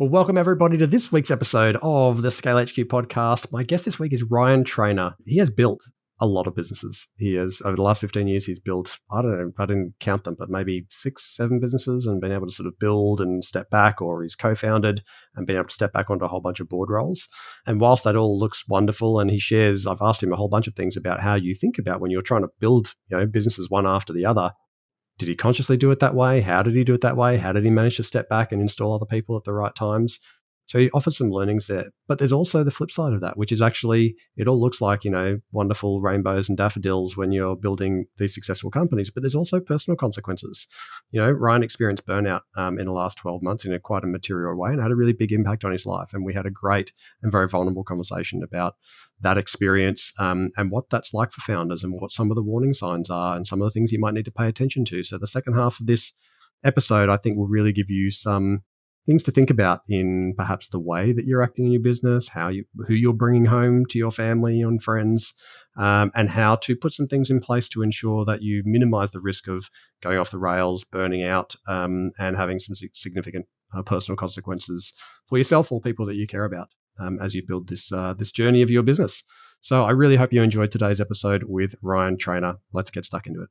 Well, welcome everybody to this week's episode of the Scale HQ podcast. My guest this week is Ryan Trainor. He has built a lot of businesses. He has, over the last 15 years, he's built, I don't know, I didn't count them, but maybe 6, 7 businesses and been able to sort of build and step back, or he's co-founded and been able to step back onto a whole bunch of board roles. And whilst that all looks wonderful, and he shares, I've asked him a whole bunch of things about how you think about when you're trying to build, businesses one after the other. Did he consciously do it that way? How did he do it that way? How did he manage to step back and install other people at the right times? So he offers some learnings there. But there's also the flip side of that, which is actually, it all looks like, wonderful rainbows and daffodils when you're building these successful companies, but there's also personal consequences. Ryan experienced burnout in the last 12 months in quite a material way and had a really big impact on his life. And we had a great and very vulnerable conversation about that experience and what that's like for founders and what some of the warning signs are and some of the things you might need to pay attention to. So the second half of this episode, I think, will really give you some things to think about in perhaps the way that you're acting in your business, who you're bringing home to your family and friends, and how to put some things in place to ensure that you minimize the risk of going off the rails, burning out, and having some significant personal consequences for yourself or people that you care about as you build this journey of your business. So I really hope you enjoyed today's episode with Ryan Trainor. Let's get stuck into it.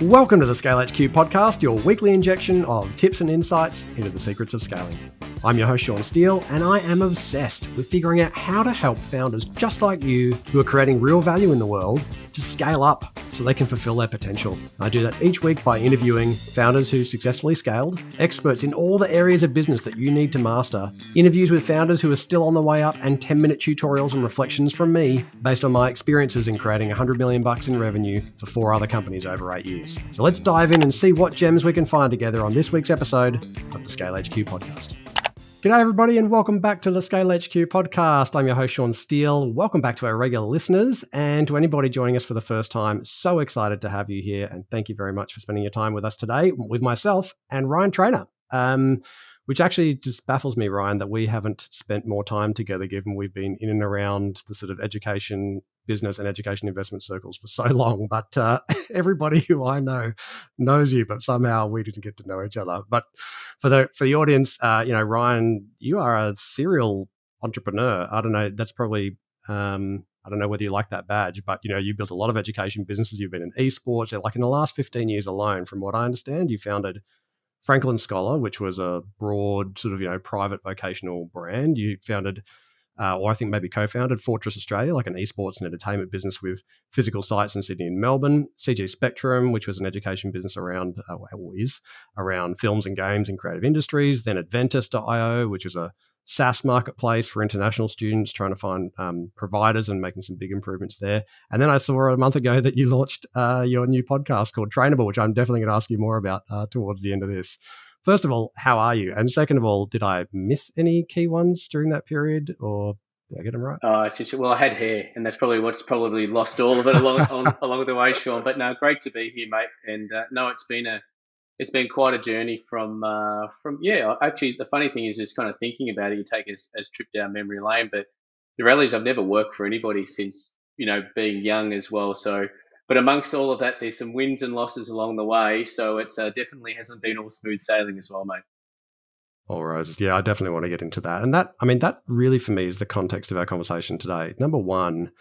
Welcome to the Scale HQ podcast, your weekly injection of tips and insights into the secrets of scaling. I'm your host, Sean Steele, and I am obsessed with figuring out how to help founders just like you who are creating real value in the world to scale up so they can fulfill their potential. I do that each week by interviewing founders who successfully scaled, experts in all the areas of business that you need to master, interviews with founders who are still on the way up, and 10-minute tutorials and reflections from me based on my experiences in creating $100 million in revenue for 4 other companies over 8 years. So let's dive in and see what gems we can find together on this week's episode of the Scale HQ podcast. G'day everybody and welcome back to the Scale HQ podcast. I'm your host, Sean Steele. Welcome back to our regular listeners and to anybody joining us for the first time. So excited to have you here and thank you very much for spending your time with us today with myself and Ryan Trainor, which actually just baffles me, Ryan, that we haven't spent more time together given we've been in and around the sort of education, business and education investment circles for so long. But everybody who I know knows you, but somehow we didn't get to know each other. But for the audience, Ryan, you are a serial entrepreneur. I don't know, that's probably, I don't know whether you like that badge, but you built a lot of education businesses. You've been in esports. Like in the last 15 years alone, from what I understand, you founded Franklin Scholar, which was a broad sort of, private vocational brand. You founded, or I think maybe co-founded Fortress Australia, like an esports and entertainment business with physical sites in Sydney and Melbourne. CG Spectrum, which was an education business around films and games and creative industries. Then Adventus.io, which is a SaaS marketplace for international students trying to find providers and making some big improvements there. And then I saw a month ago that you launched your new podcast called Trainable, which I'm definitely going to ask you more about towards the end of this. First of all, how are you? And second of all, did I miss any key ones during that period or did I get them right? Well, I had hair and that's probably what's probably lost all of it along the way, Sean. But no, great to be here, mate. And it's been quite a journey from actually the funny thing is just kind of thinking about it, you take us as trip down memory lane, but the reality is I've never worked for anybody since, being young as well. So, but amongst all of that, there's some wins and losses along the way. So it's definitely hasn't been all smooth sailing as well, mate. All roses. Yeah, I definitely want to get into that. And that really for me is the context of our conversation today. Number one,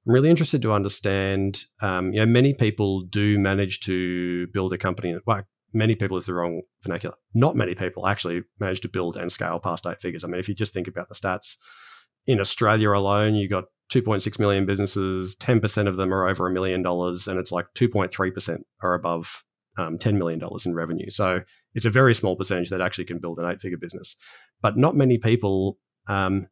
I'm really interested to understand, many people do manage to build a company. Well, many people is the wrong vernacular. Not many people actually manage to build and scale past 8 figures. I mean, if you just think about the stats, in Australia alone, you got 2.6 million businesses, 10% of them are over $1 million, and it's like 2.3% are above $10 million in revenue. So it's a very small percentage that actually can build an 8-figure business. But not many people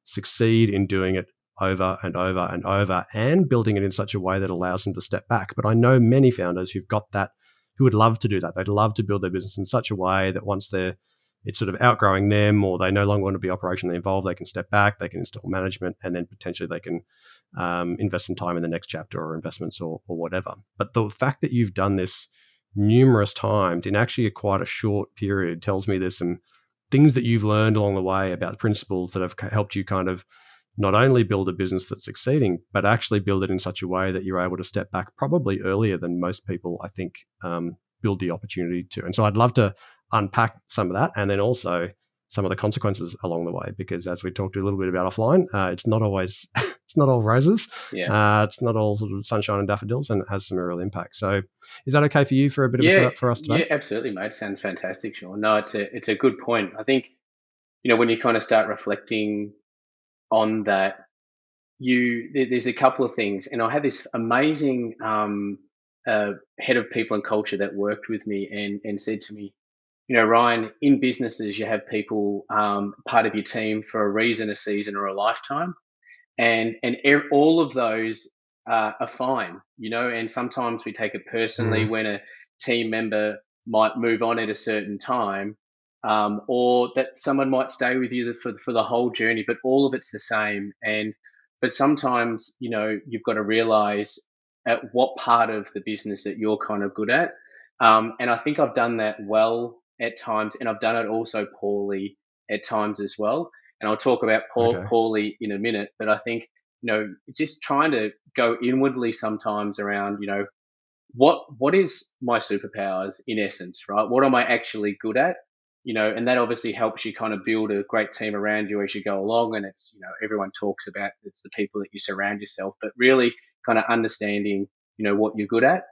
succeed in doing it over and over and over and building it in such a way that allows them to step back. But I know many founders who've got that, who would love to do that. They'd love to build their business in such a way that once it's sort of outgrowing them or they no longer want to be operationally involved, they can step back, they can install management, and then potentially they can invest some time in the next chapter or investments or whatever. But the fact that you've done this numerous times in actually quite a short period tells me there's some things that you've learned along the way about principles that have helped you kind of not only build a business that's succeeding, but actually build it in such a way that you're able to step back probably earlier than most people, I think, build the opportunity to. And so I'd love to unpack some of that. And then also some of the consequences along the way, because as we talked a little bit about offline, it's not always it's not all roses. It's not all sort of sunshine and daffodils, and it has some real impact. So is that okay for you for a bit of a setup for us today? Yeah, absolutely, mate. Sounds fantastic, Sean. No, it's a good point. I think, when you kind of start reflecting on that, there's a couple of things, and I had this amazing head of people and culture that worked with me and said to me, Ryan, in businesses you have people part of your team for a reason, a season, or a lifetime, and all of those are fine, and sometimes we take it personally when a team member might move on at a certain time, or that someone might stay with you for the whole journey, but all of it's the same. But sometimes, you've got to realize at what part of the business that you're kind of good at. And I think I've done that well at times, and I've done it also poorly at times as well. And I'll talk about poorly in a minute, but I think, just trying to go inwardly sometimes around, what is my superpowers in essence, right? What am I actually good at? And that obviously helps you kind of build a great team around you as you go along. And it's, everyone talks about it's the people that you surround yourself, but really kind of understanding, what you're good at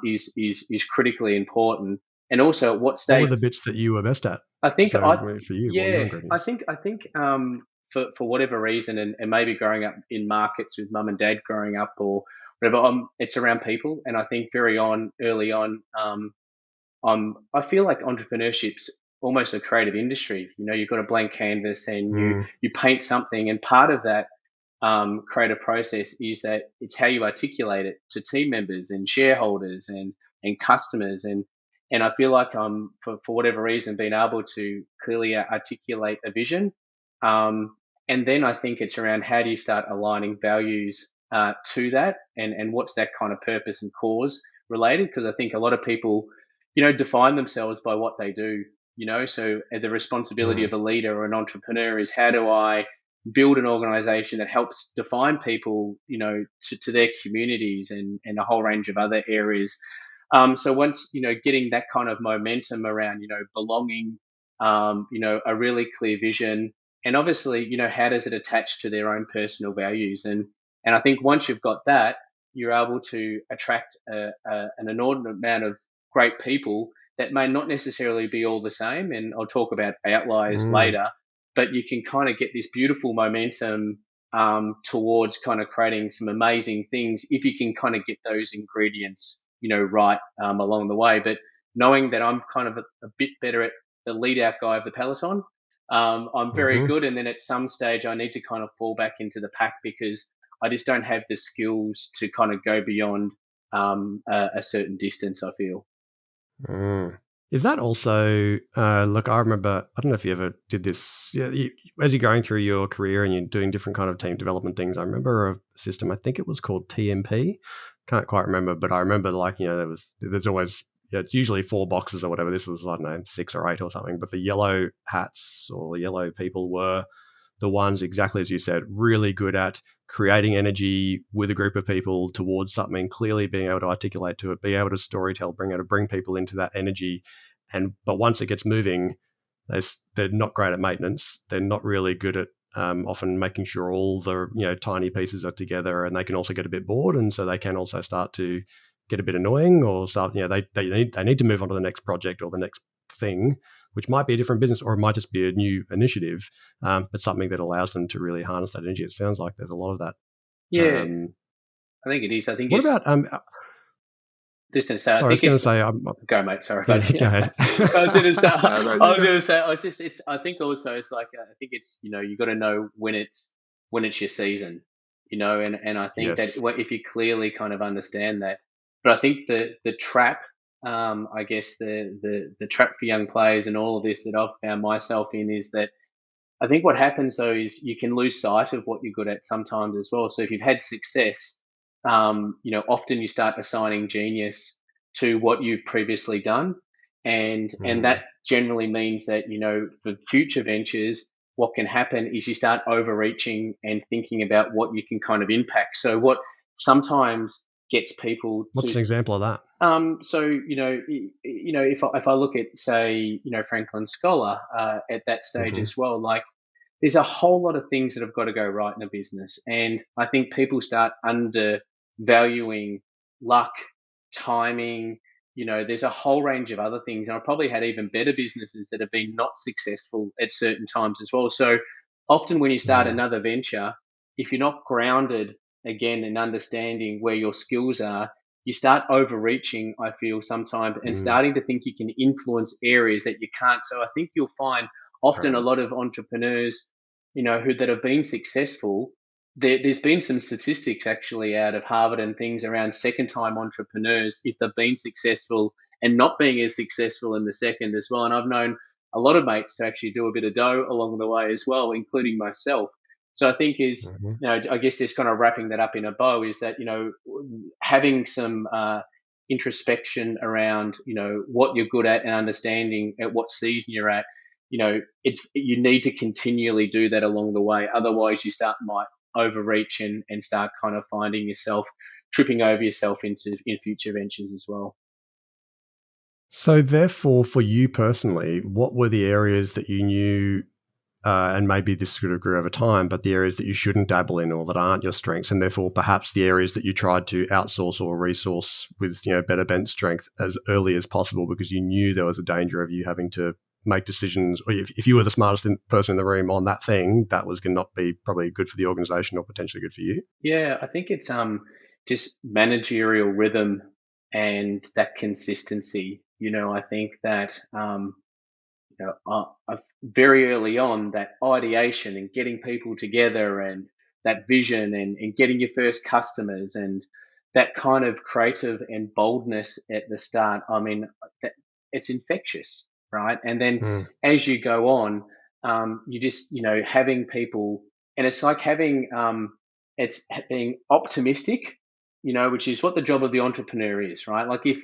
is critically important. And also, at what stage? What were the bits that you were best at? I think, for you, yeah, I think for whatever reason, and maybe growing up in markets with mum and dad growing up or whatever, it's around people. And I think early on, I feel like entrepreneurship's almost a creative industry. You've got a blank canvas and you paint something, and part of that creative process is that it's how you articulate it to team members and shareholders and customers, and I feel like for whatever reason being able to clearly articulate a vision, and then I think it's around how do you start aligning values to that, and what's that kind of purpose and cause related, because I think a lot of people define themselves by what they do, so the responsibility of a leader or an entrepreneur is how do I build an organization that helps define people, to their communities and a whole range of other areas. So once, getting that kind of momentum around, belonging, a really clear vision, and obviously, how does it attach to their own personal values? And I think once you've got that, you're able to attract an inordinate amount of great people that may not necessarily be all the same. And I'll talk about outliers later, but you can kind of get this beautiful momentum towards kind of creating some amazing things if you can kind of get those ingredients, right along the way. But knowing that I'm kind of a bit better at the lead out guy of the peloton, I'm very good. And then at some stage, I need to kind of fall back into the pack because I just don't have the skills to kind of go beyond a certain distance, I feel. Is that also, look, I remember, I don't know if you ever did this, as you're going through your career and you're doing different kind of team development things, I remember a system, I think it was called TMP, can't quite remember, but I remember there's always, it's usually 4 boxes or whatever, this was, I don't know, 6 or 8 or something, but the yellow hats or the yellow people were the ones, exactly as you said, really good at creating energy with a group of people towards something, clearly being able to articulate to it, be able to storytell, bring people into that energy. But once it gets moving, they're not great at maintenance. They're not really good at often making sure all the tiny pieces are together, and they can also get a bit bored, and so they can also start to get a bit annoying or start. They need to move on to the next project or the next thing, which might be a different business or it might just be a new initiative, but something that allows them to really harness that energy. It sounds like there's a lot of that. Yeah, I think it is. I think what about distance. Sorry, I was going to say. Go, mate. Sorry, go ahead. I was going to say. I think also it's like I think it's you got to know when it's your season, and I think that if you clearly kind of understand that, but I think the trap, I guess the trap for young players and all of this that I've found myself in is that I think what happens though is you can lose sight of what you're good at sometimes as well. So if you've had success, often you start assigning genius to what you've previously done, and that generally means that for future ventures, what can happen is you start overreaching and thinking about what you can kind of impact. So what sometimes gets people What's to. an example of that? So if I look at, say, Franklin Scholar at that stage Hmm. as well, like there's a whole lot of things that have got to go right in a business, and I think people start undervaluing luck, timing. There's a whole range of other things, and I've probably had even better businesses that have been not successful at certain times as well. So often when you start Mm, another venture, if you're not grounded again in understanding where your skills are, you start overreaching, I feel sometimes, and mm, starting to think you can influence areas that you can't. So I think you'll find often a right. lot of entrepreneurs, who that have been successful. There's been some statistics actually out of Harvard and things around second time entrepreneurs, if they've been successful and not being as successful in the second as well. And I've known a lot of mates to actually do a bit of dough along the way as well, including myself. So I think Hmm. I guess just kind of wrapping that up in a bow is that, having some introspection around, what you're good at and understanding at what season you're at, you need to continually do that along the way. Otherwise, might overreach and start kind of finding yourself tripping over yourself in future ventures as well. So, therefore, for you personally, what were the areas that you knew, and maybe this sort of grew over time, but the areas that you shouldn't dabble in or that aren't your strengths, and therefore perhaps the areas that you tried to outsource or resource with better bench strength as early as possible because you knew there was a danger of you having to make decisions, or if you were the smartest person in the room on that thing, that was going to not be probably good for the organization or potentially good for you. Yeah, I think it's just managerial rhythm and that consistency. I think that very early on, that ideation and getting people together and that vision and getting your first customers and that kind of creative and boldness at the start. I mean, that, it's infectious, right? And then Mm, as you go on, you just, having people, and it's like it's being optimistic, which is what the job of the entrepreneur is, right? Like if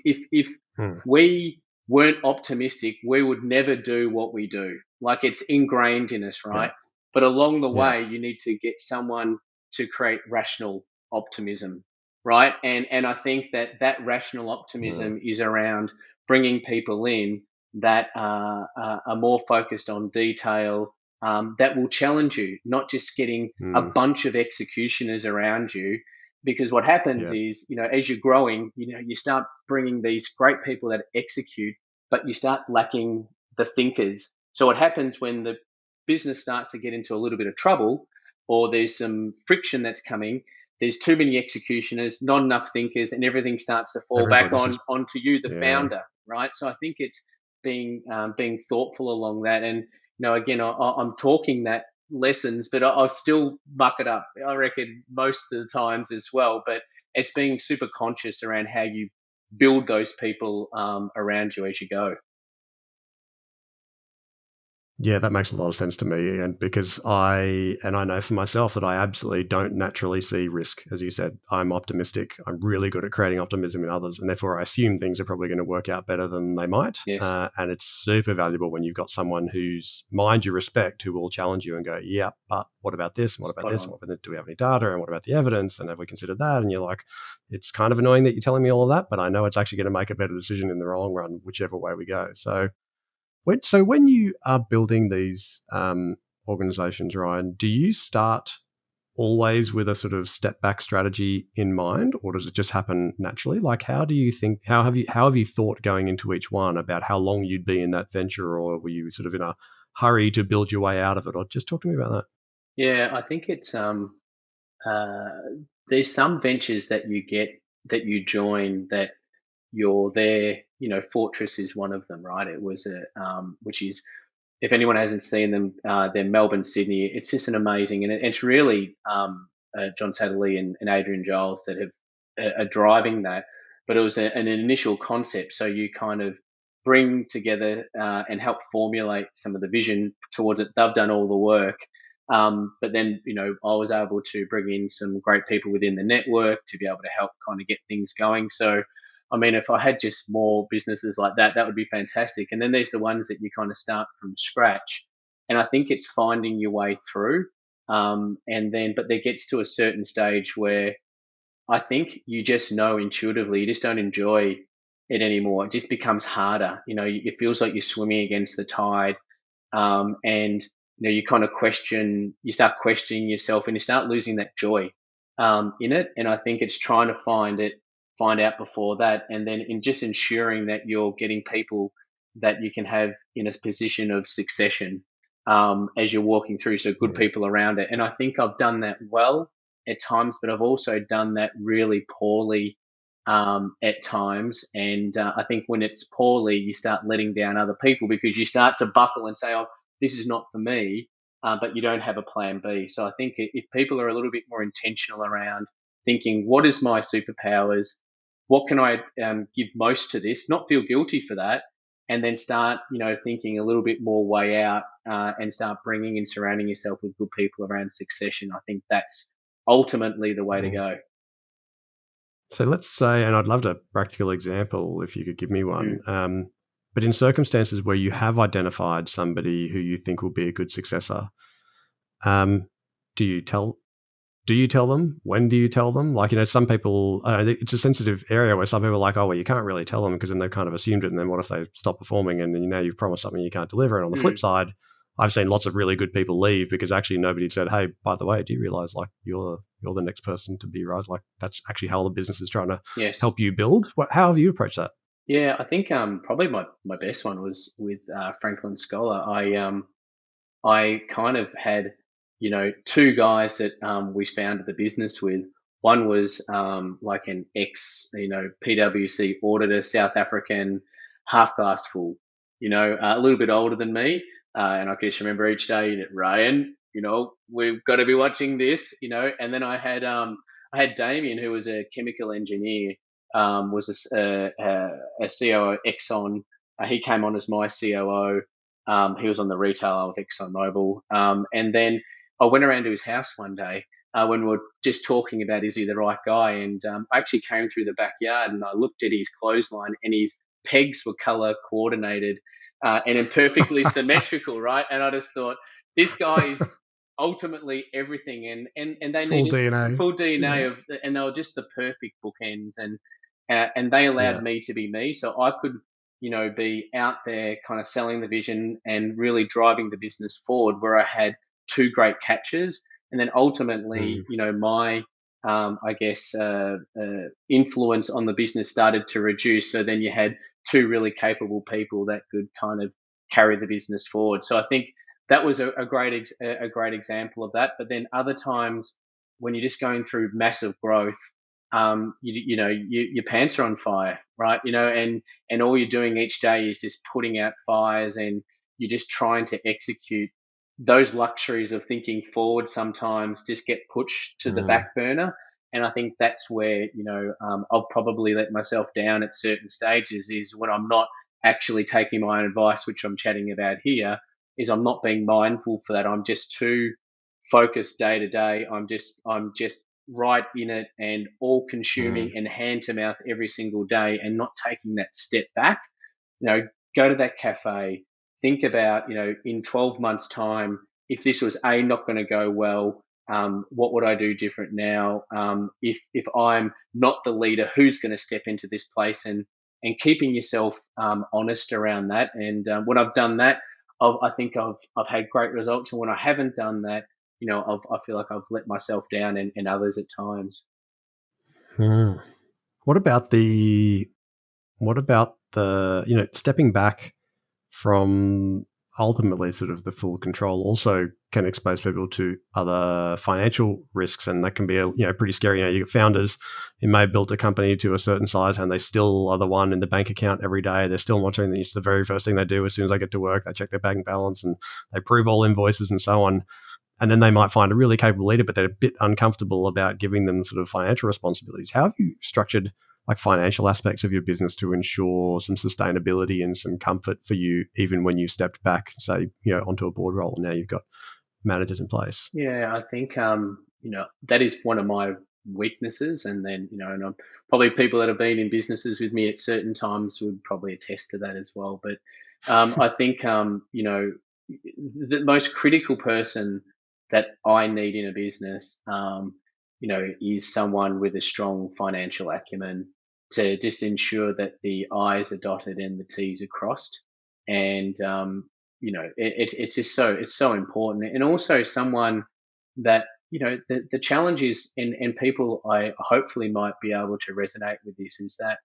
mm, we weren't optimistic, we would never do what we do. Like it's ingrained in us, yeah, right? But along the yeah. way, you need to get someone to create rational optimism, right? And I think that rational Mm, optimism is around bringing people in that are more focused on detail, that will challenge you, not just getting a mm, bunch of executioners around you. Because what happens yeah, is, as you're growing, you start bringing these great people that execute, but you start lacking the thinkers. So what happens when the business starts to get into a little bit of trouble, or there's some friction that's coming, there's too many executioners, not enough thinkers, and everything starts to fall back everybody's on just, onto you, the yeah. founder, right? So I think it's being thoughtful along that. And again, I'm talking that lessons, but I still muck it up, I reckon, most of the times as well. But it's being super conscious around how you build those people around you as you go. Yeah, that makes a lot of sense to me, and because I know for myself that I absolutely don't naturally see risk. As you said, I'm optimistic. I'm really good at creating optimism in others, and therefore I assume things are probably going to work out better than they might. Yes, And it's super valuable when you've got someone whose mind you respect, who will challenge you and go, "Yeah, but what about this? And what about spot this? And on. do we have any data? And what about the evidence? And have we considered that?" And you're like, "It's kind of annoying that you're telling me all of that, but I know it's actually going to make a better decision in the long run, whichever way we go." When you are building these organizations, Ryan, do you start always with a sort of step back strategy in mind, or does it just happen naturally? Like, how do you think? How have you thought going into each one about how long you'd be in that venture, or were you sort of in a hurry to build your way out of it? Or just talk to me about that. Yeah, I think it's uh, there's some ventures that you get, that you join, that you're there. Fortress is one of them, right? It was which is, if anyone hasn't seen them, they're Melbourne, Sydney. It's just an amazing, and it's really John Satterley and Adrian Giles that are driving that. But it was an initial concept, so you kind of bring together and help formulate some of the vision towards it. They've done all the work, but then I was able to bring in some great people within the network to be able to help kind of get things going. So I mean, if I had just more businesses like that, that would be fantastic. And then there's the ones that you kind of start from scratch. And I think it's finding your way through. But there gets to a certain stage where I think you just know intuitively, you just don't enjoy it anymore. It just becomes harder. It feels like you're swimming against the tide, and you kind of you start questioning yourself, and you start losing that joy in it. And I think it's trying to find out before that, and then in just ensuring that you're getting people that you can have in a position of succession as you're walking through, so good Yeah. people around it. And I think I've done that well at times, but I've also done that really poorly at times. And I think when it's poorly, you start letting down other people because you start to buckle and say, "Oh, this is not for me," but you don't have a plan B. So I think if people are a little bit more intentional around thinking, "What is my superpowers? What can I give most to this?" Not feel guilty for that, and then start, thinking a little bit more way out and start bringing and surrounding yourself with good people around succession. I think that's ultimately the way to Mm. go. So let's say, and I'd love a practical example if you could give me one. Mm. But in circumstances where you have identified somebody who you think will be a good successor, um, do you tell do you tell them? When do you tell them? Like, some people, it's a sensitive area where some people are like, oh, well, you can't really tell them because then they've kind of assumed it. And then what if they stop performing and you've promised something you can't deliver? And on the flip Mm. side, I've seen lots of really good people leave because actually nobody said, hey, by the way, do you realize like you're the next person to be right? Like that's actually how the business is trying to Yes. help you build. How have you approached that? Yeah, I think probably my best one was with Franklin Scholar. I kind of had, two guys that we founded the business with. One was like an ex, PwC auditor, South African, half glass full, a little bit older than me. And I can just remember each day, Ryan, we've got to be watching this, And then I had Damien, who was a chemical engineer, was a COO at Exxon. He came on as my COO. He was on the retail of ExxonMobil. And then I went around to his house one day when we were just talking about is he the right guy. And I actually came through the backyard and I looked at his clothesline and his pegs were color coordinated and in perfectly symmetrical, right? And I just thought, this guy is ultimately everything. And they Full needed DNA. full Yeah. DNA and they were just the perfect bookends. And they allowed Yeah. me to be me. So I could be out there kind of selling the vision and really driving the business forward where I had two great catches. And then ultimately, Mm. my, I guess, influence on the business started to reduce. So then you had two really capable people that could kind of carry the business forward. So I think that was a great example of that. But then other times when you're just going through massive growth, your pants are on fire, right? And all you're doing each day is just putting out fires and you're just trying to execute. Those luxuries of thinking forward sometimes just get pushed to the Mm. back burner. And I think that's where, I'll probably let myself down at certain stages is when I'm not actually taking my own advice, which I'm chatting about here, is I'm not being mindful for that. I'm just too focused day to day. I'm just right in it and all consuming Mm. and hand to mouth every single day and not taking that step back. you know Go to that cafe, think about, in 12 months time, if this was not going to go well, what would I do different now? If I'm not the leader, who's going to step into this place? And keeping yourself honest around that. And when I've done that, I think I've had great results. And when I haven't done that, I feel like I've let myself down and others at times. Mm. What about the stepping back from ultimately sort of the full control also can expose people to other financial risks, and that can be pretty scary. You get founders who may have built a company to a certain size and they still are the one in the bank account every day. They're still monitoring. It's the very first thing they do as soon as they get to work. They check their bank balance and they approve all invoices and so on. And then they might find a really capable leader, but they're a bit uncomfortable about giving them sort of financial responsibilities. How have you structured like financial aspects of your business to ensure some sustainability and some comfort for you, even when you stepped back, say, onto a board role and now you've got managers in place? Yeah, I think that is one of my weaknesses, and then and probably people that have been in businesses with me at certain times would probably attest to that as well. But I think the most critical person that I need in a business. is someone with a strong financial acumen to just ensure that the I's are dotted and the T's are crossed. And it's just so important. And also someone that the challenge is, and people I hopefully might be able to resonate with this, is that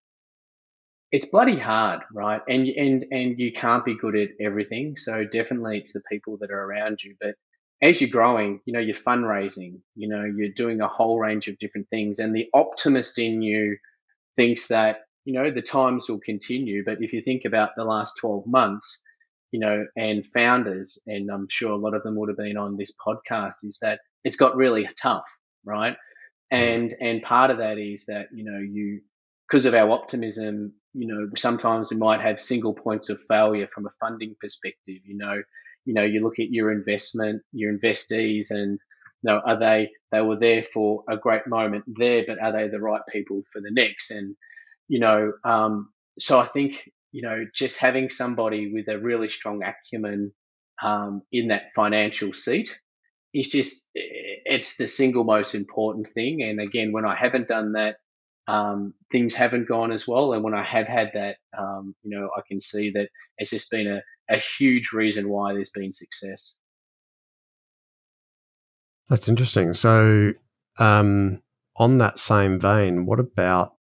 it's bloody hard, right? And you can't be good at everything. So definitely it's the people that are around you. But as you're growing, you're fundraising, you're doing a whole range of different things. And the optimist in you thinks that, the times will continue. But if you think about the last 12 months, and founders, and I'm sure a lot of them would have been on this podcast, is that it's got really tough, right? And part of that is that, you, because of our optimism, sometimes we might have single points of failure from a funding perspective. You look at your investees, and are they were there for a great moment there, but are they the right people for the next? And so I think, just having somebody with a really strong acumen in that financial seat is just, it's the single most important thing. And again, when I haven't done that, things haven't gone as well. And when I have had that, I can see that it's just been a huge reason why there's been success. That's interesting. So, on that same vein, what about,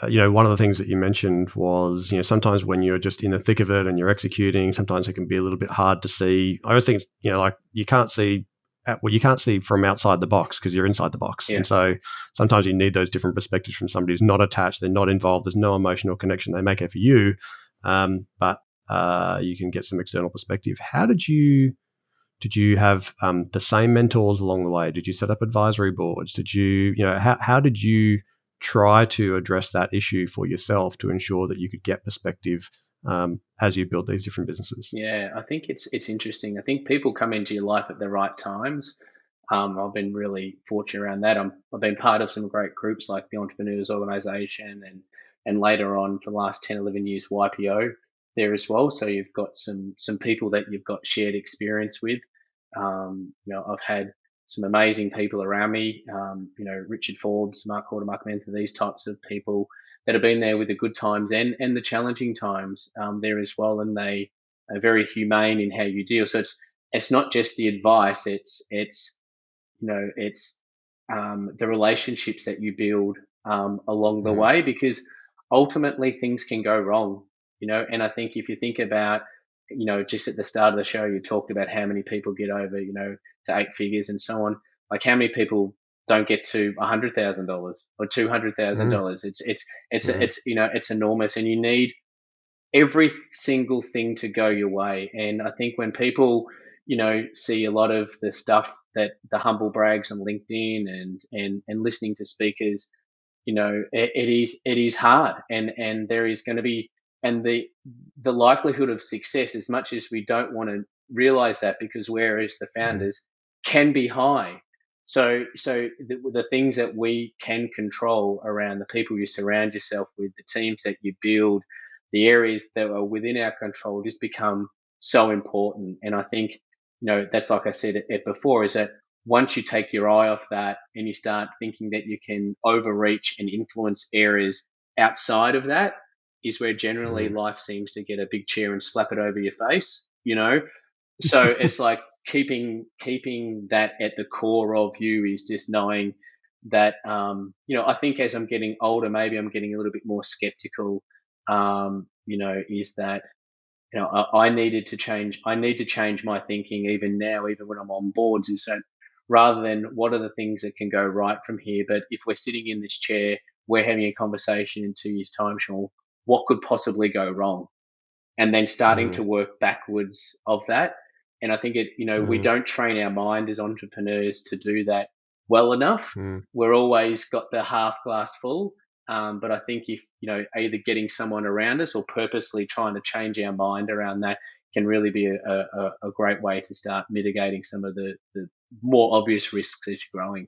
one of the things that you mentioned was, sometimes when you're just in the thick of it and you're executing, sometimes it can be a little bit hard to see. I always think, like you can't see from outside the box because you're inside the box. Yeah. And so sometimes you need those different perspectives from somebody who's not attached, they're not involved, there's no emotional connection. They make it for you, but you can get some external perspective. How did you have the same mentors along the way? Did you set up advisory boards? Did you, how did you try to address that issue for yourself to ensure that you could get perspective as you build these different businesses? Yeah, I think it's interesting. I think people come into your life at the right times. I've been really fortunate around that. I've been part of some great groups like the Entrepreneurial Organization, and later on for the last 10, 11 years, YPO there as well. So you've got some people that you've got shared experience with. I've had some amazing people around me, Richard Forbes, Mark Corder, Mark Mentha, these types of people that have been there with the good times and the challenging times there as well. And they are very humane in how you deal. So it's not just the advice, it's the relationships that you build along the way, because ultimately things can go wrong, and I think if you think about, just at the start of the show, you talked about how many people get over, to 8 figures and so on. Like how many people don't get to $100,000 or $200,000? It's enormous, and you need every single thing to go your way. And I think when people, see a lot of the stuff that the humble brags on LinkedIn and listening to speakers, it is hard, and there is going to be, and the likelihood of success, as much as we don't want to realize that, because whereas the founders can be high. So the things that we can control around the people you surround yourself with, the teams that you build, the areas that are within our control just become so important. And I think, that's, like I said it before, is that once you take your eye off that and you start thinking that you can overreach and influence areas outside of that, is where generally life seems to get a big chair and slap it over your face, So it's like keeping that at the core of you is just knowing that, I think as I'm getting older, maybe I'm getting a little bit more skeptical, is that, I need to change my thinking even now, even when I'm on boards, is that rather than what are the things that can go right from here, but if we're sitting in this chair, we're having a conversation in 2 years' time, Sean, what could possibly go wrong? And then starting to work backwards of that. And I think we don't train our mind as entrepreneurs to do that well enough. We're always got the half glass full. But I think if, either getting someone around us or purposely trying to change our mind around that can really be a great way to start mitigating some of the more obvious risks as you're growing.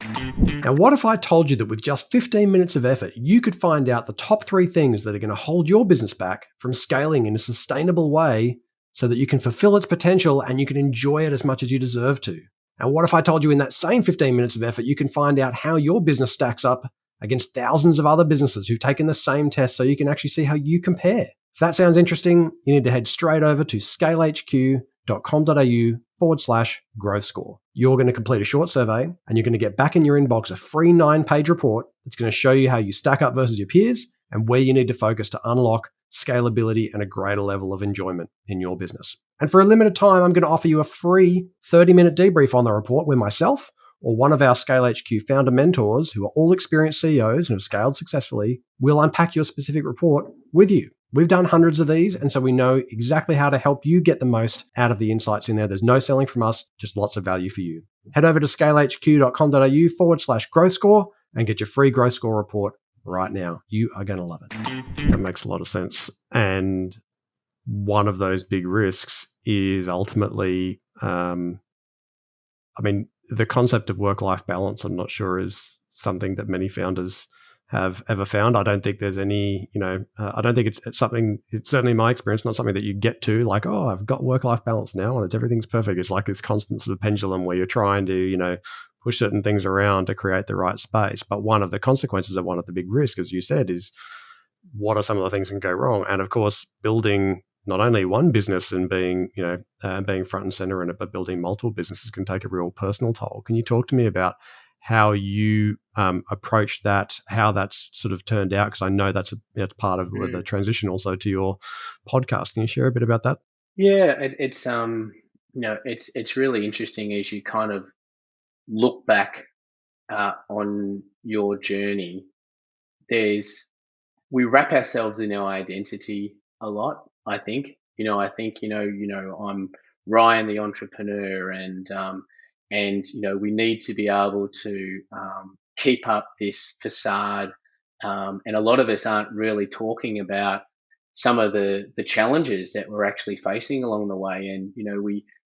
Now, what if I told you that with just 15 minutes of effort, you could find out the top 3 things that are going to hold your business back from scaling in a sustainable way so that you can fulfill its potential and you can enjoy it as much as you deserve to? And what if I told you in that same 15 minutes of effort, you can find out how your business stacks up against thousands of other businesses who've taken the same test so you can actually see how you compare? If that sounds interesting, you need to head straight over to scalehq.com.au/growth score. You're going to complete a short survey and you're going to get back in your inbox a free 9-page report that's going to show you how you stack up versus your peers and where you need to focus to unlock scalability and a greater level of enjoyment in your business. And for a limited time, I'm going to offer you a free 30-minute debrief on the report where myself or one of our Scale HQ founder mentors, who are all experienced CEOs and have scaled successfully, will unpack your specific report with you. We've done hundreds of these, and so we know exactly how to help you get the most out of the insights in there. There's no selling from us, just lots of value for you. Head over to scalehq.com.au/growth score and get your free growth score report right now. You are going to love it. That makes a lot of sense. And one of those big risks is ultimately, the concept of work-life balance, I'm not sure is something that many founders have ever found. I don't think there's any, I don't think it's something, it's certainly in my experience, not something that you get to like, oh, I've got work-life balance now and everything's perfect. It's like this constant sort of pendulum where you're trying to, push certain things around to create the right space. But one of the consequences of one of the big risks, as you said, is what are some of the things that can go wrong? And of course, building not only one business and being front and center in it, but building multiple businesses can take a real personal toll. Can you talk to me about how you approach that, how that's sort of turned out? Because I know that's part of the transition also to your podcast. Can you share a bit about that? Yeah, it's really interesting as you kind of look back on your journey. We wrap ourselves in our identity a lot. I think, I'm Ryan the entrepreneur, and we need to be able to keep up this facade, and a lot of us aren't really talking about some of the challenges that we're actually facing along the way. And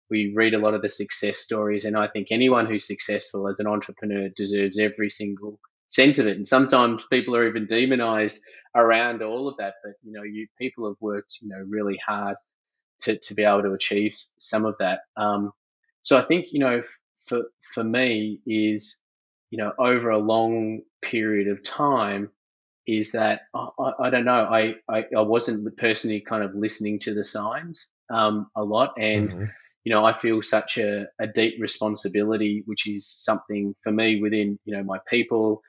we read a lot of the success stories, and I think anyone who's successful as an entrepreneur deserves every single cent of it. And sometimes people are even demonized around all of that, but people have worked really hard to be able to achieve some of that. So I think for me is over a long period of time is that I don't know, I wasn't the person who kind of listening to the signs a lot. And I feel such a deep responsibility, which is something for me within my people,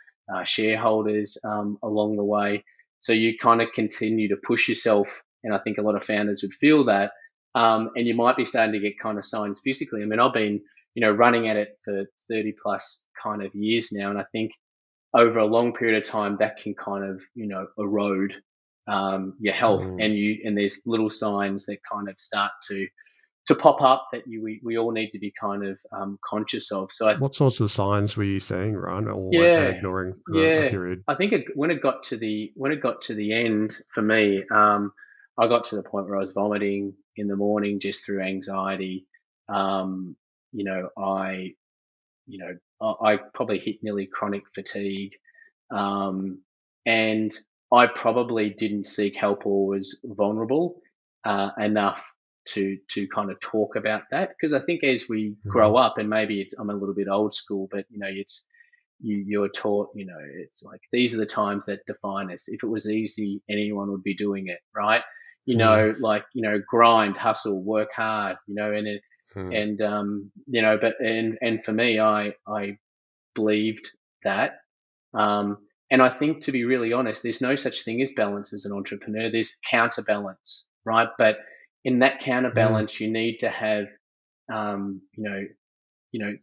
shareholders along the way. So you kind of continue to push yourself, and I think a lot of founders would feel that. And you might be starting to get kind of signs physically. I mean, I've been running at it for 30 plus kind of years now, and I think over a long period of time that can kind of erode your health, and there's little signs that kind of start to pop up that we all need to be kind of conscious of. So what sorts of signs were you seeing, Ryan, and ignoring for a period? I think when it got to the end for me, I got to the point where I was vomiting in the morning just through anxiety. I probably hit nearly chronic fatigue, and I probably didn't seek help or was vulnerable enough to kind of talk about that. Because I think as we grow up, and maybe I'm a little bit old school, but you're taught, it's like these are the times that define us. If it was easy, anyone would be doing it, right? Grind, hustle, work hard, but for me, I believed that. And I think, to be really honest, there's no such thing as balance as an entrepreneur. There's counterbalance, right? But in that counterbalance, you need to have,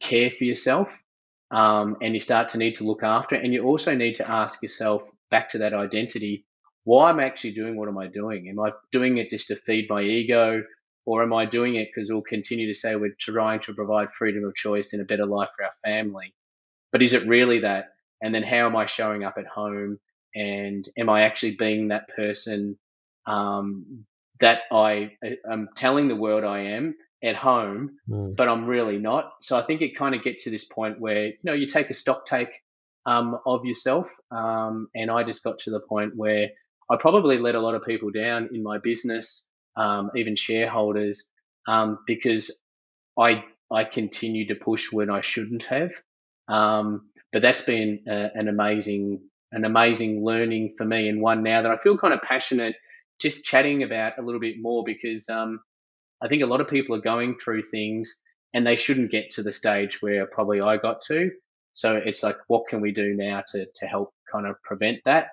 care for yourself, and you start to need to look after it. And you also need to ask yourself, back to that identity, why am I actually doing what am I doing? Am I doing it just to feed my ego? Or am I doing it because we'll continue to say we're trying to provide freedom of choice and a better life for our family? But is it really that? And then how am I showing up at home? And am I actually being that person that I'm telling the world I am at home, but I'm really not? So I think it kind of gets to this point where, you take a stock take of yourself. And I just got to the point where I probably let a lot of people down in my business, even shareholders, because I I continue to push when I shouldn't have. But that's been an amazing learning for me, and one now that I feel kind of passionate just chatting about a little bit more, because I think a lot of people are going through things and they shouldn't get to the stage where probably I got to. So it's like, what can we do now to help kind of prevent that?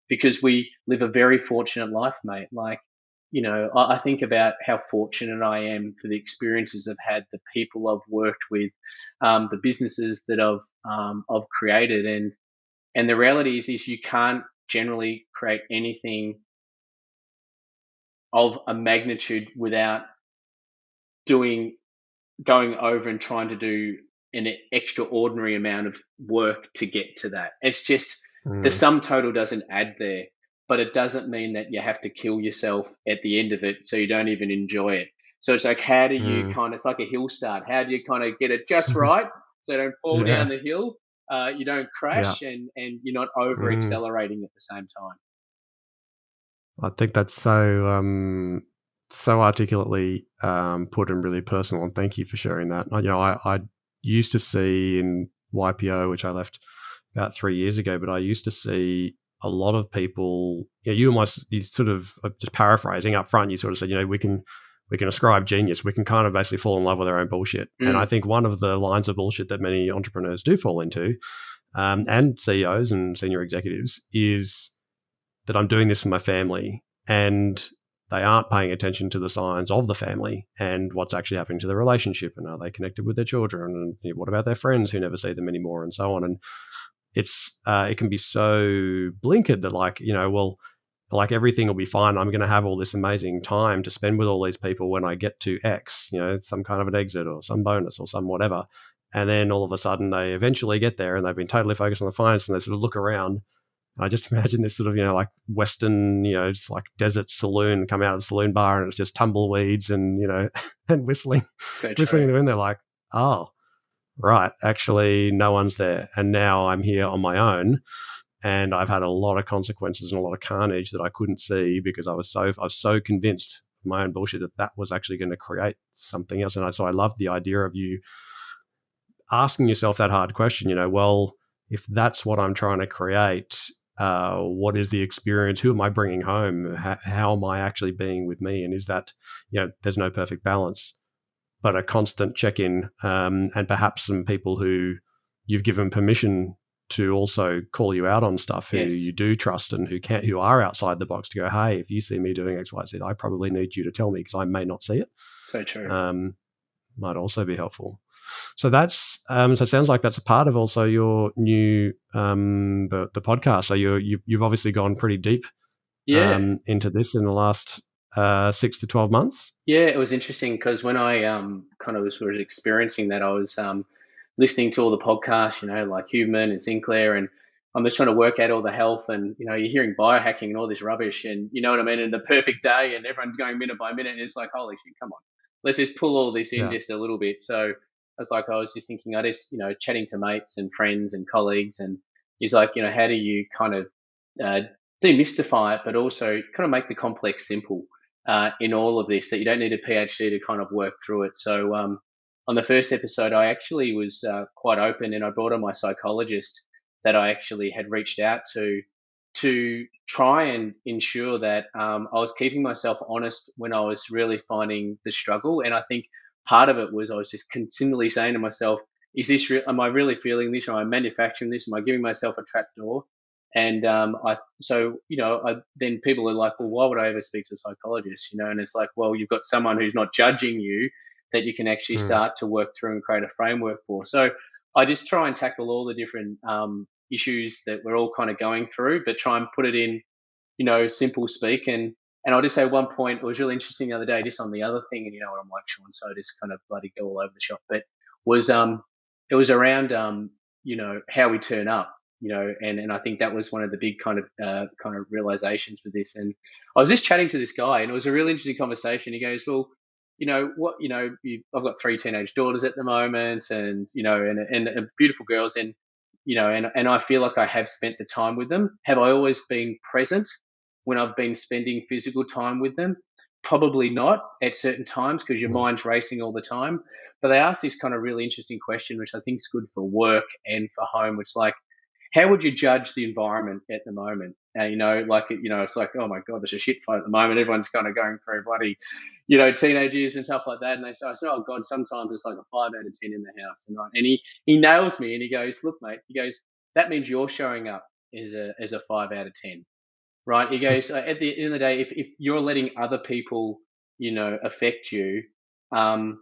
Because we live a very fortunate life, mate. Like, I think about how fortunate I am for the experiences I've had, the people I've worked with, the businesses that I've created, and the reality is you can't generally create anything of a magnitude without doing going over and trying to do an extraordinary amount of work to get to that. It's just the Mm, sum total doesn't add there, but it doesn't mean that you have to kill yourself at the end of it so you don't even enjoy it. So it's like, how do you mm. kind of, it's like a hill start. How do you kind of get it just right so you don't fall down Yeah, the hill, you don't yeah. crash, and you're not over Mm. accelerating at the same time. I think that's so articulately put and really personal, and thank you for sharing that. I used to see in YPO, which I left about 3 years ago, but I used to see a lot of people. You sort of just paraphrasing up front. You sort of said, we can ascribe genius. We can kind of basically fall in love with our own bullshit. And I Mm, think one of the lines of bullshit that many entrepreneurs do fall into, and CEOs and senior executives, is that I'm doing this for my family, and they aren't paying attention to the signs of the family and what's actually happening to the relationship, and are they connected with their children, and what about their friends who never see them anymore, and so on. And it can be so blinkered that, like everything will be fine. I'm going to have all this amazing time to spend with all these people when I get to X, some kind of an exit or some bonus or some whatever. And then all of a sudden they eventually get there and they've been totally focused on the finance, and they sort of look around. I just imagine this sort of, like Western, just like desert saloon, come out of the saloon bar and it's just tumbleweeds and, and whistling, so whistling true. in the wind. They're like, oh, right, actually no one's there. And now I'm here on my own, and I've had a lot of consequences and a lot of carnage that I couldn't see because I was so convinced of my own bullshit that was actually going to create something else. And so I love the idea of you asking yourself that hard question, well, if that's what I'm trying to create, what is the experience? Who am I bringing home? How am I actually being with me? And is that, there's no perfect balance, but a constant check in, and perhaps some people who you've given permission to also call you out on stuff, who Yes, you do trust and who are outside the box, to go, hey, if you see me doing X, Y, Z, I probably need you to tell me because I may not see it. so true. Um, might also be helpful. So so it sounds like that's a part of also your new the podcast. So you've obviously gone pretty deep Yeah. into this in the last 6 to 12 months. Yeah, it was interesting because when I kind of was experiencing that, I was listening to all the podcasts, like Human and Sinclair, and I'm just trying to work out all the health, and you're hearing biohacking and all this rubbish, and you know what I mean, and the perfect day, and everyone's going minute by minute, and it's like, holy shit, come on, let's just pull all this in Yeah. just a little bit. So I was just thinking, I just chatting to mates and friends and colleagues, and he's like, how do you kind of uh, demystify it, but also kind of make the complex simple in all of this, that you don't need a PhD to kind of work through it. So on the first episode, I actually was quite open, and I brought on my psychologist that I actually had reached out to try and ensure that I was keeping myself honest when I was really finding the struggle. And I think part of it was I was just continually saying to myself, "Is this real? Am I really feeling this? Am I manufacturing this? Am I giving myself a trap door?" And then people are like, well, why would I ever speak to a psychologist? And it's like, well, you've got someone who's not judging you, that you can actually Mm. start to work through and create a framework for. So I just try and tackle all the different issues that we're all kind of going through, but try and put it in, simple speak. And I'll just say one point, it was really interesting the other day, just on the other thing, and you know what I'm like, Sean, so I just kind of bloody go all over the shop, but was it was around how we turn up, and I think that was one of the big kind of realizations with this. And I was just chatting to this guy, and it was a really interesting conversation. He goes, well, I've got three teenage daughters at the moment, and and beautiful girls, and and I feel like I have spent the time with them. Have I always been present when I've been spending physical time with them? probably not at certain times because your mind's racing all the time. But they ask this kind of really interesting question, which I think is good for work and for home. Which like, how would you judge the environment at the moment? It's like, oh my God, there's a shit fight at the moment. Everyone's kind of going through bloody, teenage years and stuff like that. And I say, oh God, sometimes it's like a 5 out of 10 in the house. And he nails me and he goes, look, mate, he goes, that means you're showing up as a 5 out of 10. Right. He goes, at the end of the day, if you're letting other people, affect you, then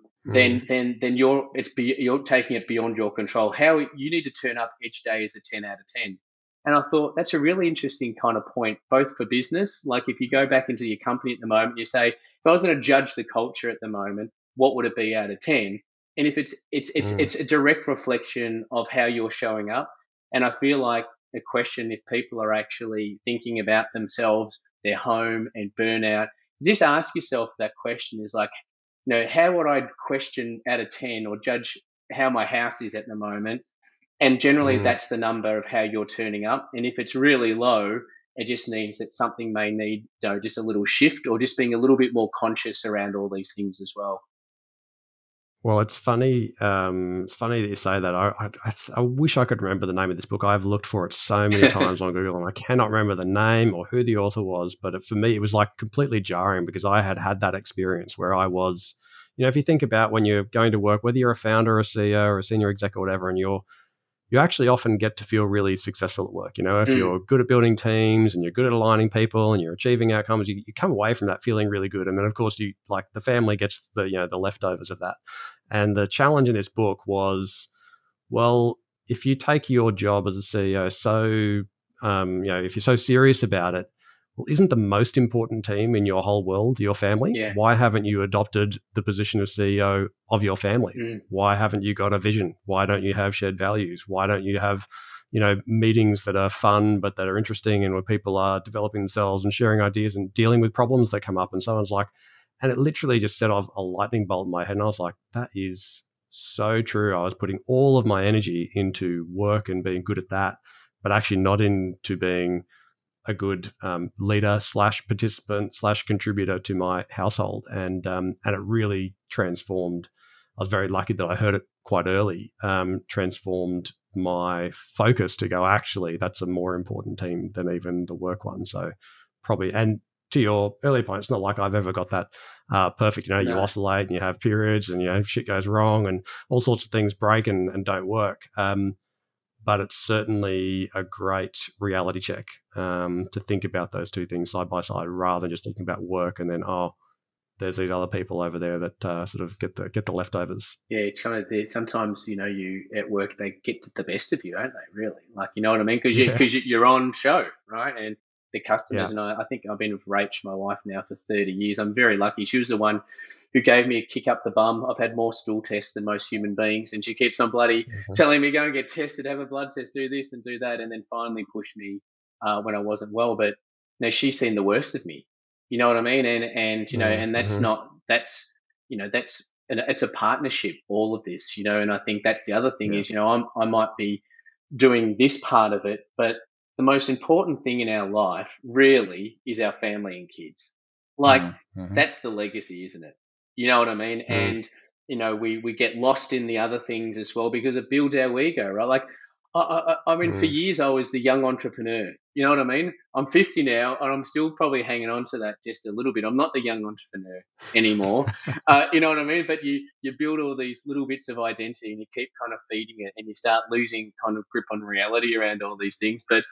you're taking it beyond your control. How you need to turn up each day is a 10 out of 10. And I thought that's a really interesting kind of point, both for business. Like if you go back into your company at the moment, you say, if I was going to judge the culture at the moment, what would it be out of 10? And if it's a direct reflection of how you're showing up. And I feel like a question, if people are actually thinking about themselves, their home and burnout, just ask yourself that question is like, how would I question out of 10 or judge how my house is at the moment? And generally that's the number of how you're turning up. And if it's really low, it just means that something may need just a little shift or just being a little bit more conscious around all these things as well. Well, it's funny. It's funny that you say that. I wish I could remember the name of this book. I've looked for it so many times on Google, and I cannot remember the name or who the author was. But for me, it was like completely jarring because I had that experience where I was, if you think about when you're going to work, whether you're a founder, or a CEO, or a senior exec, or whatever, and you actually often get to feel really successful at work. If you're good at building teams and you're good at aligning people and you're achieving outcomes, you come away from that feeling really good. And then, of course, you like the family gets the leftovers of that. And the challenge in this book was, well, if you take your job as a CEO if you're so serious about it, well, isn't the most important team in your whole world your family? Yeah. Why haven't you adopted the position of CEO of your family? Why haven't you got a vision? Why don't you have shared values? Why don't you have, meetings that are fun but that are interesting and where people are developing themselves and sharing ideas and dealing with problems that come up? And someone's like, and it literally just set off a lightning bolt in my head. And I was like, that is so true. I was putting all of my energy into work and being good at that, but actually not into being a good leader / participant / contributor to my household. And it really transformed. I was very lucky that I heard it quite early, transformed my focus to go, actually, that's a more important team than even the work one. So probably, and to your earlier point, it's not like I've ever got that perfect, you No. oscillate and you have periods and, shit goes wrong and all sorts of things break and don't work. But it's certainly a great reality check to think about those two things side by side rather than just thinking about work and then, there's these other people over there that sort of get the leftovers. Yeah, it's kind of sometimes you at work they get the best of you, don't they? Really, like you know what I mean? Because you're on show, right? And the customers and I think I've been with Rach, my wife, now for 30 years. I'm very lucky. She was the one who gave me a kick up the bum. I've had more stool tests than most human beings, and she keeps on bloody telling me go and get tested, have a blood test, do this and do that, and then finally push me when I wasn't well. But she's seen the worst of me. You know what I mean? And that's not it's a partnership. All of this, and I think that's the other thing is I might be doing this part of it, but the most important thing in our life really is our family and kids. Like that's the legacy, isn't it? You know what I mean? And we get lost in the other things as well because it builds our ego, right? Like I mean, for years I was the young entrepreneur. You know what I mean? I'm 50 now, and I'm still probably hanging on to that just a little bit. I'm not the young entrepreneur anymore. You know what I mean? But you build all these little bits of identity, and you keep kind of feeding it, and you start losing kind of grip on reality around all these things. But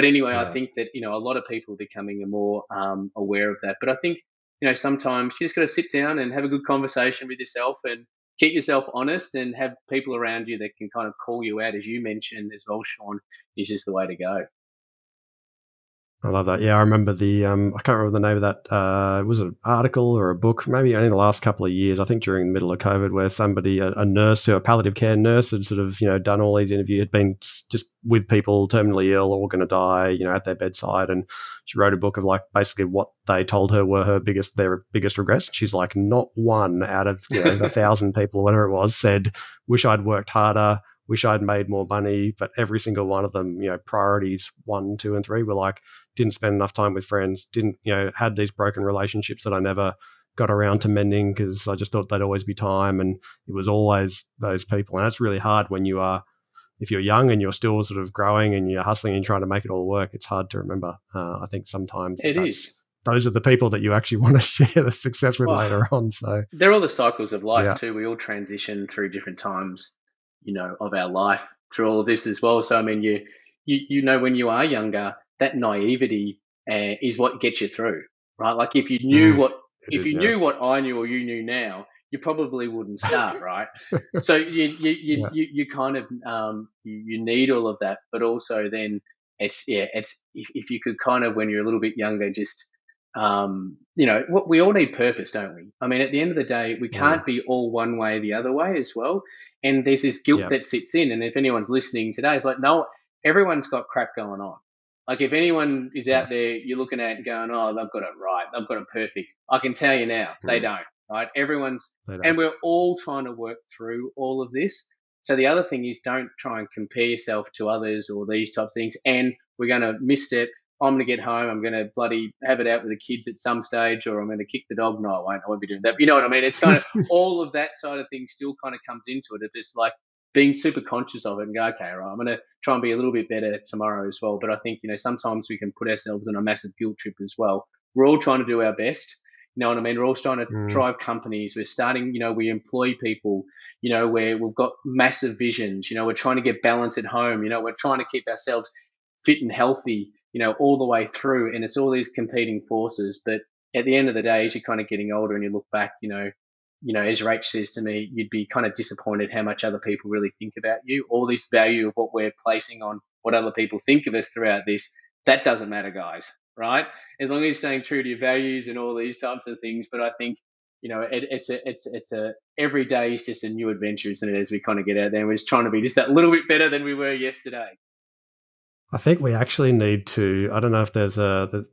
anyway, I think that a lot of people are becoming more aware of that. But I think sometimes you just got to sit down and have a good conversation with yourself and keep yourself honest and have people around you that can kind of call you out, as you mentioned as well, Sean, is just the way to go. I love that. Yeah, I remember I can't remember the name of that. It was an article or a book, maybe only in the last couple of years, I think during the middle of COVID, where somebody, a nurse, a palliative care nurse, had sort of, done all these interviews, had been just with people terminally ill or going to die, at their bedside. And she wrote a book of like basically what they told her were their biggest regrets. She's like, not one out of, 1,000 people or whatever it was said, wish I'd worked harder, wish I'd made more money. But every single one of them, priorities 1, 2, and 3 were like, didn't spend enough time with friends, didn't, had these broken relationships that I never got around to mending because I just thought there'd always be time. And it was always those people. And that's really hard when if you're young and you're still sort of growing and you're hustling and trying to make it all work. It's hard to remember. I think sometimes It is. those are the people that you actually want to share the success with later on. So they're all the cycles of life too. Yeah. We all transition through different times, of our life through all of this as well. So I mean, when you are younger, that naivety is what gets you through, right? Like if you knew what I knew or you knew now, you probably wouldn't start, right? So you kind of you need all of that, but also then it's if you could kind of when you're a little bit younger just what we all need purpose, don't we? I mean, at the end of the day, we can't be all one way or the other way as well. And there's this guilt that sits in. And if anyone's listening today, it's like, no, everyone's got crap going on. Like if anyone is out there, you're looking at and going, oh, they've got it right, they've got it perfect. I can tell you now, they don't, right? And we're all trying to work through all of this. So the other thing is don't try and compare yourself to others or these types of things. And we're going to misstep. I'm going to get home. I'm going to bloody have it out with the kids at some stage, or I'm going to kick the dog. No, I won't. I won't be doing that. You know what I mean? It's kind of all of that side of things still kind of comes into it. It's like being super conscious of it and go, okay, right, I'm going to try and be a little bit better tomorrow as well. But I think, sometimes we can put ourselves on a massive guilt trip as well. We're all trying to do our best. You know what I mean? We're all trying to drive companies. We're starting, we employ people, where we've got massive visions. We're trying to get balance at home. We're trying to keep ourselves fit and healthy, all the way through. And it's all these competing forces. But at the end of the day, as you're kind of getting older and you look back, as Rach says to me, you'd be kind of disappointed how much other people really think about you. All this value of what we're placing on what other people think of us throughout this, that doesn't matter, guys, right? As long as you're staying true to your values and all these types of things. But I think, it's every day is just a new adventure, isn't it? As we kind of get out there, and we're just trying to be just that little bit better than we were yesterday. I think we actually need to, I don't know if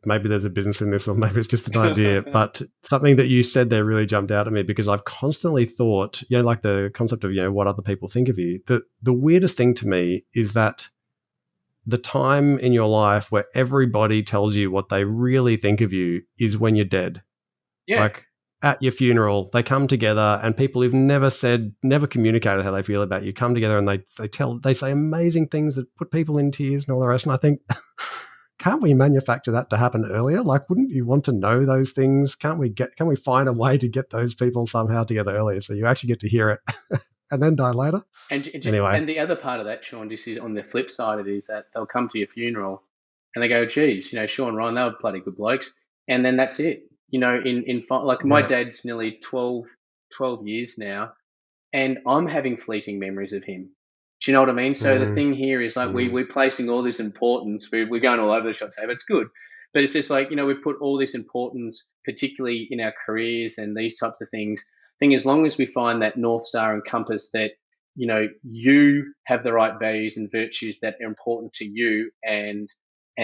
maybe there's a business in this or maybe it's just an idea, but something that you said there really jumped out at me because I've constantly thought, like the concept of, what other people think of you. The weirdest thing to me is that the time in your life where everybody tells you what they really think of you is when you're dead. Yeah. Like at your funeral, they come together and people who've never communicated how they feel about you come together and they say amazing things that put people in tears and all the rest. And I think, can't we manufacture that to happen earlier? Like, wouldn't you want to know those things? Can we find a way to get those people somehow together earlier so you actually get to hear it and then die later? Anyway. And the other part of that, Sean, just is on the flip side of it is that they'll come to your funeral and they go, geez, Sean, Ryan, they were bloody good blokes. And then that's it. My dad's nearly 12 years now, and I'm having fleeting memories of him. Do you know what I mean? So the thing here is like we're placing all this importance. We're going all over the shop, but it's good. But it's just like, we put all this importance, particularly in our careers and these types of things. I think as long as we find that North Star and compass that, you have the right values and virtues that are important to you and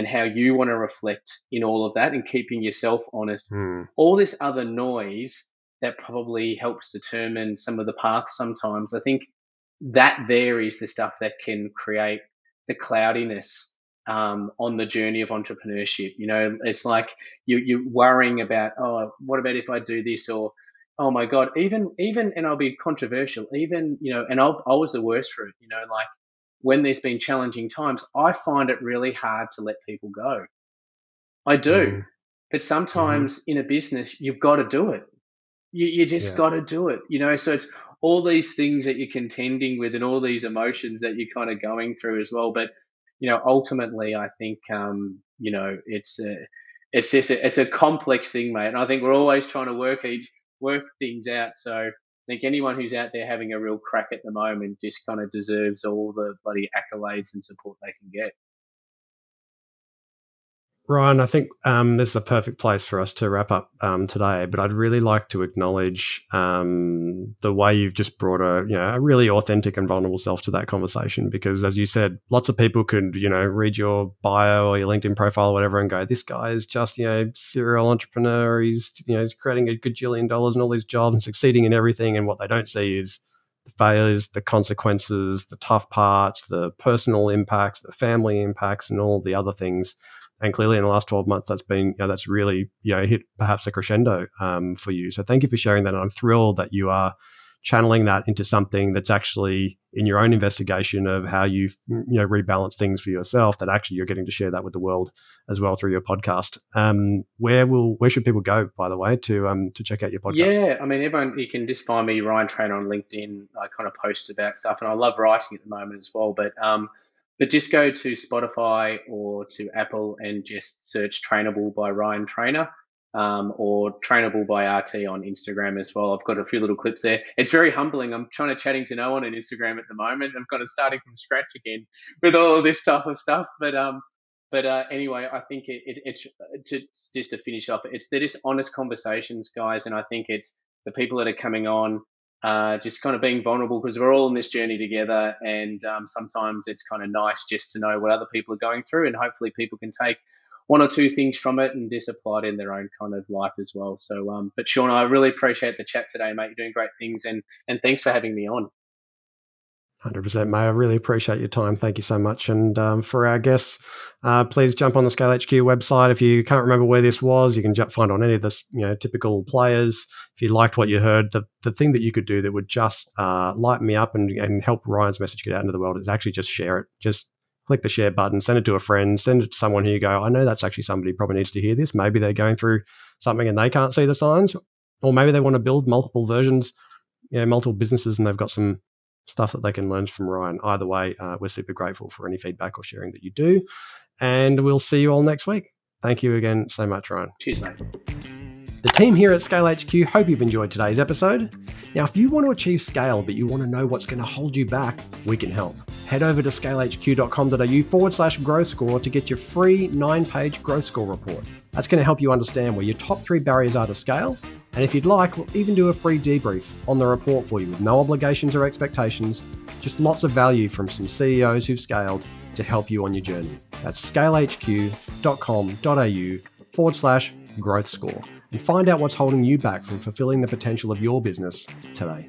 how you want to reflect in all of that and keeping yourself honest. All this other noise that probably helps determine some of the paths sometimes. I think that there is the stuff that can create the cloudiness on the journey of entrepreneurship. It's like you're worrying about, oh, what about if I do this? Or, oh my God, even, and I'll be controversial, even, and I was the worst for it, like, when there's been challenging times, I find it really hard to let people go. I do. But sometimes in a business, you've got to do it. You just got to do it, so it's all these things that you're contending with and all these emotions that you're kind of going through as well. But, ultimately, I think, it's a complex thing, mate. And I think we're always trying to work things out. So I think anyone who's out there having a real crack at the moment just kind of deserves all the bloody accolades and support they can get. Ryan, I think this is a perfect place for us to wrap up today, but I'd really like to acknowledge the way you've just brought a really authentic and vulnerable self to that conversation, because as you said, lots of people could, read your bio or your LinkedIn profile or whatever and go, this guy is just, serial entrepreneur. He's creating a gajillion dollars and all these jobs and succeeding in everything. And what they don't see is the failures, the consequences, the tough parts, the personal impacts, the family impacts, and all the other things. And clearly, in the last 12 months, that's been that's really hit perhaps a crescendo for you. So thank you for sharing that. And I'm thrilled that you are channeling that into something that's actually in your own investigation of how you've rebalance things for yourself, that actually you're getting to share that with the world as well through your podcast. Where should people go, by the way, to check out your podcast? Yeah, I mean, everyone, you can just find me, Ryan Trainor, on LinkedIn. I kind of post about stuff, and I love writing at the moment as well. But just go to Spotify or to Apple and just search Trainable by Ryan Trainor, or Trainable by RT on Instagram as well. I've got a few little clips there. It's very humbling. I'm trying to chatting to no one on Instagram at the moment. I'm kind of starting from scratch again with all of this type of stuff. But anyway, I think it's just to finish off. They're just honest conversations, guys, and I think it's the people that are coming on, just kind of being vulnerable, because we're all in this journey together, and sometimes it's kind of nice just to know what other people are going through, and hopefully people can take one or two things from it and just apply it in their own kind of life as well. So, but Sean, I really appreciate the chat today, mate. You're doing great things, and thanks for having me on. 100%, mate. I really appreciate your time. Thank you so much. And for our guests, please jump on the Scale HQ website. If you can't remember where this was, you can find on any of the typical players. If you liked what you heard, the thing that you could do that would just light me up and help Ryan's message get out into the world is actually just share it. Just click the share button, send it to a friend, send it to someone who you go, I know that's actually somebody who probably needs to hear this. Maybe they're going through something and they can't see the signs, or maybe they want to build multiple versions, multiple businesses, and they've got some stuff that they can learn from Ryan. Either way, we're super grateful for any feedback or sharing that you do. And we'll see you all next week. Thank you again so much, Ryan. Cheers, mate. The team here at Scale HQ hope you've enjoyed today's episode. Now, if you want to achieve scale, but you want to know what's going to hold you back, we can help. Head over to scalehq.com.au/growth score to get your free 9-page growth score report. That's going to help you understand where your top 3 barriers are to scale. And if you'd like, we'll even do a free debrief on the report for you with no obligations or expectations, just lots of value from some CEOs who've scaled to help you on your journey. That's scalehq.com.au/growth score and find out what's holding you back from fulfilling the potential of your business today.